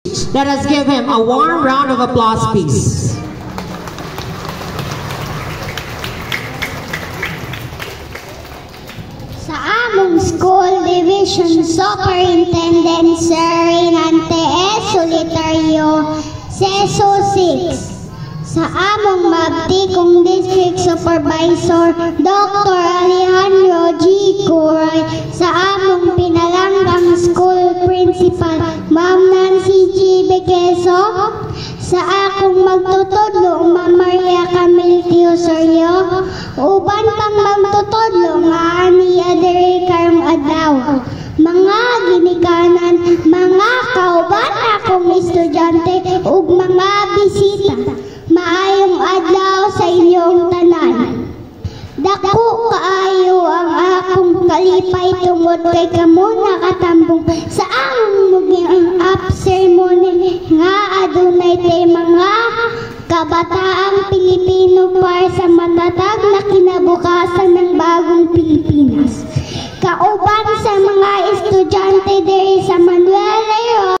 Let us give him a warm round of applause, please. Sa among school division superintendent Sir Renante S. Solitario, Seso 6. Sa among magtikong district supervisor Dr. Alejandro G. Curay, sa among pinalanggang school principal Ma'am Nancy G. Bequeso, sa akong magtutudlo Ma'am Maria Camille Teosorio, uban pang magtutudlo nga aniya diri karong adlaw. Mga ginikanan, mga kauban akong estudyante ug mga bisita, maayong adlaw sa inyong tanan. Dako kaayo ang akong kalipay tungod kay kamo nakatambong sa among mugiang up ceremony nga adunay mga kabataang Pilipino para sa matatag na kinabukasan ng bagong Pilipinas. Kauban sa mga estudyante diri sa